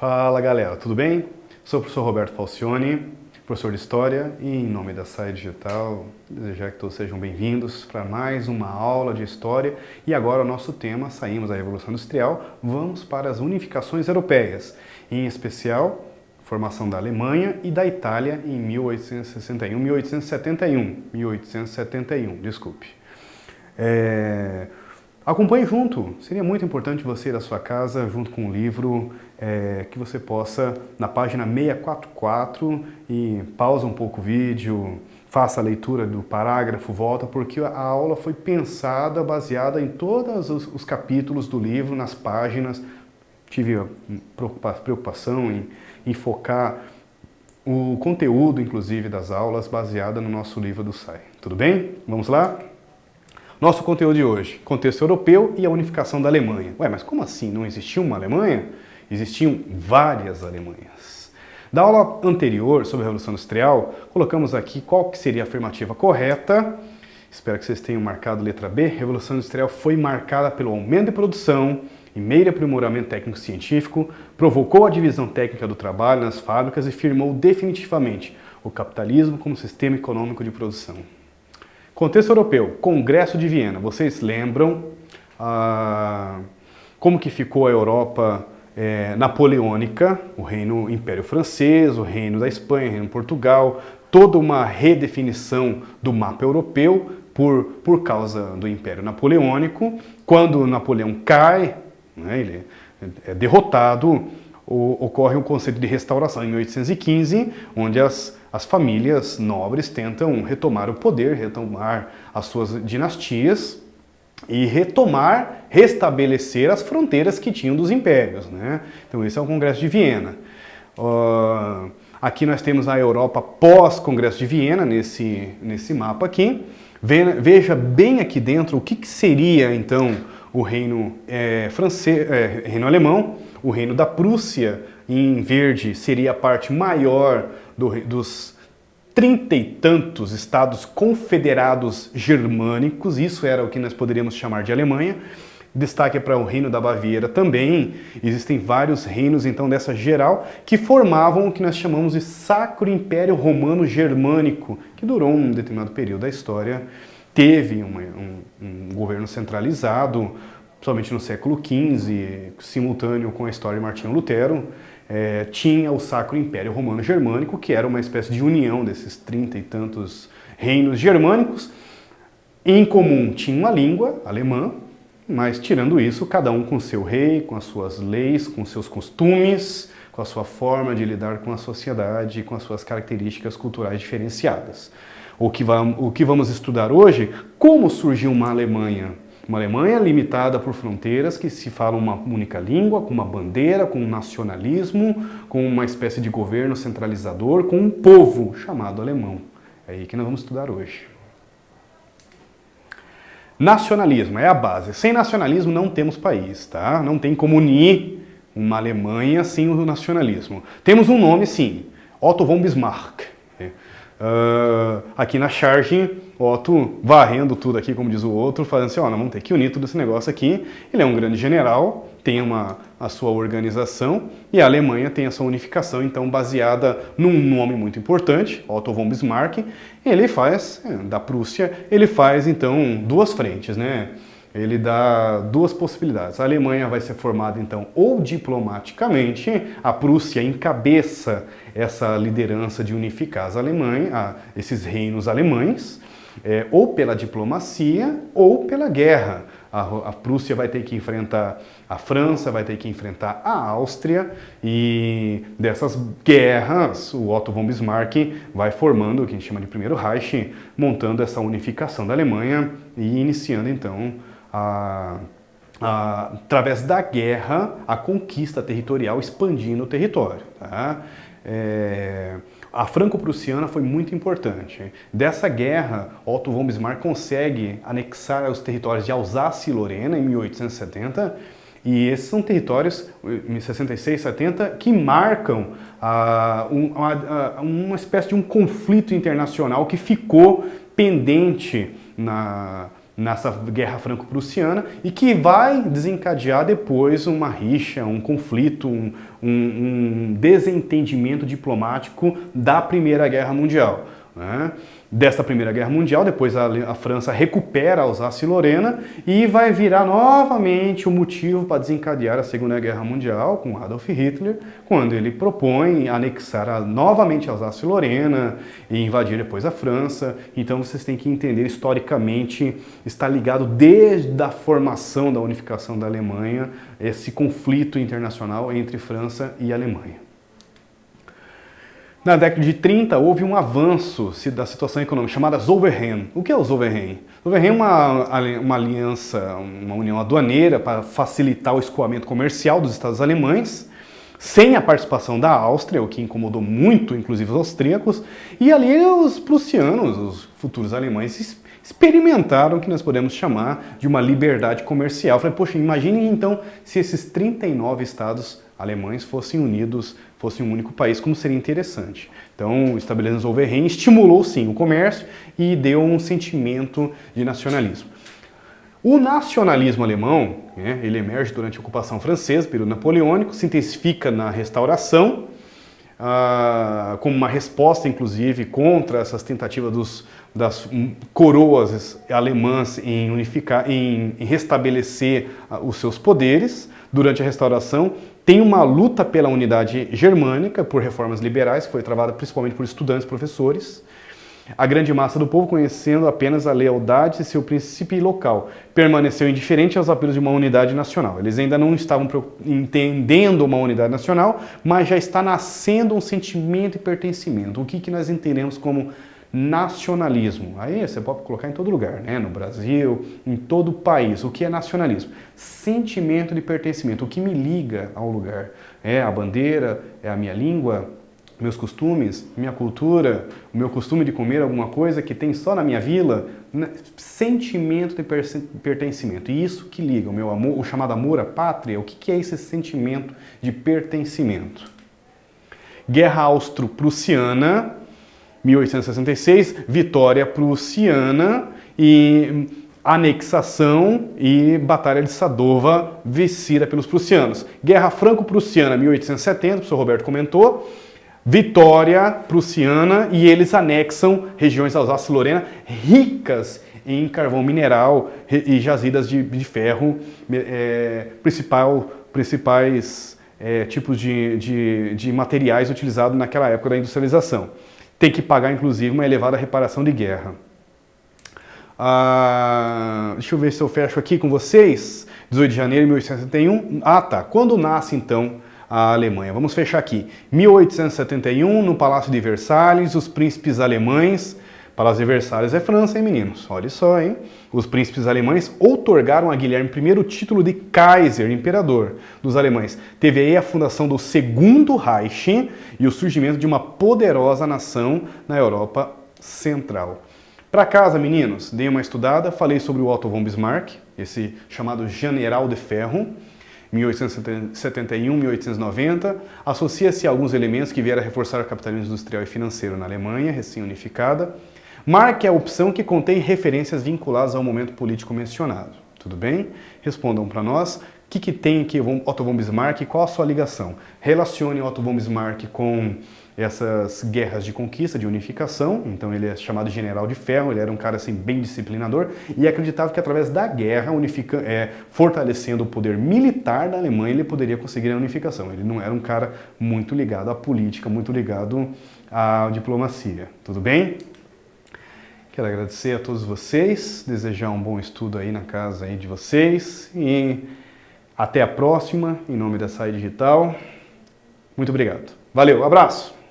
Fala galera, tudo bem? Sou o professor Roberto Falcioni, professor de História, e em nome da SAE Digital, desejar que todos sejam bem-vindos para mais uma aula de História. E agora o nosso tema, saímos da Revolução Industrial, vamos para as unificações europeias, em especial formação da Alemanha e da Itália em 1871, desculpe. Acompanhe junto, seria muito importante você ir da sua casa junto com o livro, que você possa, na página 644, e pausa um pouco o vídeo, faça a leitura do parágrafo, volta, porque a aula foi pensada, baseada em todos os capítulos do livro, nas páginas. Tive a preocupação em focar o conteúdo, inclusive, das aulas, baseada no nosso livro do SAE. Tudo bem? Vamos lá? Nosso conteúdo de hoje, contexto europeu e a unificação da Alemanha. Ué, mas como assim? Não existia uma Alemanha? Existiam várias Alemanhas. Da aula anterior sobre a Revolução Industrial, colocamos aqui qual que seria a afirmativa correta. Espero que vocês tenham marcado letra B. A Revolução Industrial foi marcada pelo aumento de produção e meio aprimoramento técnico-científico, provocou a divisão técnica do trabalho nas fábricas e firmou definitivamente o capitalismo como sistema econômico de produção. Contexto europeu, Congresso de Viena. Vocês lembram como que ficou a Europa napoleônica, o Reino Império Francês, o Reino da Espanha, o Reino de Portugal, toda uma redefinição do mapa europeu por causa do Império Napoleônico. Quando Napoleão cai, né, ele é derrotado, ocorre um conceito de restauração em 1815, onde as famílias nobres tentam retomar o poder, retomar as suas dinastias e restabelecer as fronteiras que tinham dos impérios, né? Então esse é o Congresso de Viena. Aqui nós temos a Europa pós-Congresso de Viena, nesse mapa aqui. Veja bem aqui dentro o que seria então o reino francês, reino alemão. O reino da Prússia, em verde, seria a parte maior dos 30 e tantos estados confederados germânicos. Isso era o que nós poderíamos chamar de Alemanha. Destaque para o reino da Baviera também. Existem vários reinos, então, dessa geral, que formavam o que nós chamamos de Sacro Império Romano Germânico, que durou um determinado período da história. Teve um governo centralizado, somente no século XV, simultâneo com a história de Martinho Lutero, tinha o Sacro Império Romano Germânico, que era uma espécie de união desses 30 e tantos reinos germânicos. Em comum tinha uma língua alemã, mas tirando isso, cada um com seu rei, com as suas leis, com seus costumes, com a sua forma de lidar com a sociedade, com as suas características culturais diferenciadas. O que vamos estudar hoje, como surgiu uma Alemanha. Uma Alemanha limitada por fronteiras que se falam uma única língua, com uma bandeira, com um nacionalismo, com uma espécie de governo centralizador, com um povo chamado alemão. É aí que nós vamos estudar hoje. Nacionalismo é a base. Sem nacionalismo não temos país, tá? Não tem como unir uma Alemanha sem o nacionalismo. Temos um nome, sim, Otto von Bismarck. Aqui na charge, Otto varrendo tudo aqui, como diz o outro, falando assim, vamos ter que unir tudo esse negócio aqui. Ele é um grande general, tem a sua organização, e a Alemanha tem a sua unificação, então baseada num nome muito importante, Otto von Bismarck. Ele faz, da Prússia, ele faz então duas frentes, né? Ele dá duas possibilidades. A Alemanha vai ser formada, então, ou diplomaticamente, a Prússia encabeça essa liderança de unificar esses reinos alemães, ou pela diplomacia ou pela guerra. A Prússia vai ter que enfrentar a França, vai ter que enfrentar a Áustria, e dessas guerras o Otto von Bismarck vai formando o que a gente chama de Primeiro Reich, montando essa unificação da Alemanha e iniciando, então, através da guerra, a conquista territorial, expandindo o território. Tá? A franco-prussiana foi muito importante. Dessa guerra, Otto von Bismarck consegue anexar os territórios de Alsácia e Lorena em 1870, e esses são territórios, em 66, 70, que marcam uma espécie de um conflito internacional que ficou pendente nessa guerra franco-prussiana e que vai desencadear depois uma rixa, um conflito, um desentendimento diplomático da Primeira Guerra Mundial. Né? Dessa Primeira Guerra Mundial, depois a França recupera a Alsácia-Lorena e vai virar novamente o motivo para desencadear a Segunda Guerra Mundial com Adolf Hitler, quando ele propõe anexar novamente a Alsácia-Lorena e invadir depois a França. Então vocês têm que entender, historicamente, está ligado desde a formação da unificação da Alemanha, esse conflito internacional entre França e Alemanha. Na década de 30, houve um avanço da situação econômica chamada Zollverein. O que é o Zollverein? O Zollverein é uma aliança, uma união aduaneira para facilitar o escoamento comercial dos Estados alemães, sem a participação da Áustria, o que incomodou muito, inclusive, os austríacos. E ali os prussianos, os futuros alemães, experimentaram o que nós podemos chamar de uma liberdade comercial. Falei, poxa, imagine então se esses 39 estados alemães fossem unidos, fossem um único país, como seria interessante. Então, estabelecendo o Zollverein estimulou sim o comércio e deu um sentimento de nacionalismo. O nacionalismo alemão, né, ele emerge durante a ocupação francesa, período napoleônico, se intensifica na Restauração, como uma resposta, inclusive, contra essas tentativas das coroas alemãs em restabelecer os seus poderes. Durante a Restauração, tem uma luta pela unidade germânica, por reformas liberais, que foi travada principalmente por estudantes e professores. A grande massa do povo, conhecendo apenas a lealdade e seu príncipe local, permaneceu indiferente aos apelos de uma unidade nacional. Eles ainda não estavam entendendo uma unidade nacional, mas já está nascendo um sentimento de pertencimento. O que nós entendemos como nacionalismo? Aí você pode colocar em todo lugar, né? No Brasil, em todo o país. O que é nacionalismo? Sentimento de pertencimento. O que me liga ao lugar? É a bandeira, é a minha língua, meus costumes, minha cultura, o meu costume de comer alguma coisa que tem só na minha vila. Sentimento de pertencimento. E isso que liga o meu amor, o chamado amor à pátria. O que é esse sentimento de pertencimento? Guerra Austro-Prussiana, 1866, vitória prussiana e anexação e Batalha de Sadova vencida pelos prussianos. Guerra Franco-Prussiana, 1870, o professor Roberto comentou, vitória prussiana e eles anexam regiões da Alsácia-Lorena ricas em carvão mineral e jazidas de ferro, principais tipos de materiais utilizados naquela época da industrialização. Tem que pagar, inclusive, uma elevada reparação de guerra. Deixa eu ver se eu fecho aqui com vocês. 18 de janeiro de 1871. Tá. Quando nasce, então, a Alemanha? Vamos fechar aqui. 1871, no Palácio de Versalhes, os príncipes alemães... Palácio de Versalhes é França, hein, meninos? Olha só, hein? Os príncipes alemães outorgaram a Guilherme I o título de Kaiser, imperador dos alemães. Teve aí a fundação do Segundo Reich e o surgimento de uma poderosa nação na Europa Central. Para casa, meninos, dei uma estudada, falei sobre o Otto von Bismarck, esse chamado General de Ferro, 1871, 1890, associa-se a alguns elementos que vieram a reforçar o capitalismo industrial e financeiro na Alemanha, recém-unificada. Marque a opção que contém referências vinculadas ao momento político mencionado. Tudo bem? Respondam para nós. O que tem aqui Otto von Bismarck e qual a sua ligação? Relacione Otto von Bismarck com essas guerras de conquista, de unificação. Então ele é chamado General de Ferro, ele era um cara assim, bem disciplinador e acreditava que através da guerra, fortalecendo o poder militar da Alemanha, ele poderia conseguir a unificação. Ele não era um cara muito ligado à política, muito ligado à diplomacia. Tudo bem? Quero agradecer a todos vocês, desejar um bom estudo aí na casa aí de vocês e até a próxima, em nome da SAI Digital. Muito obrigado. Valeu, abraço!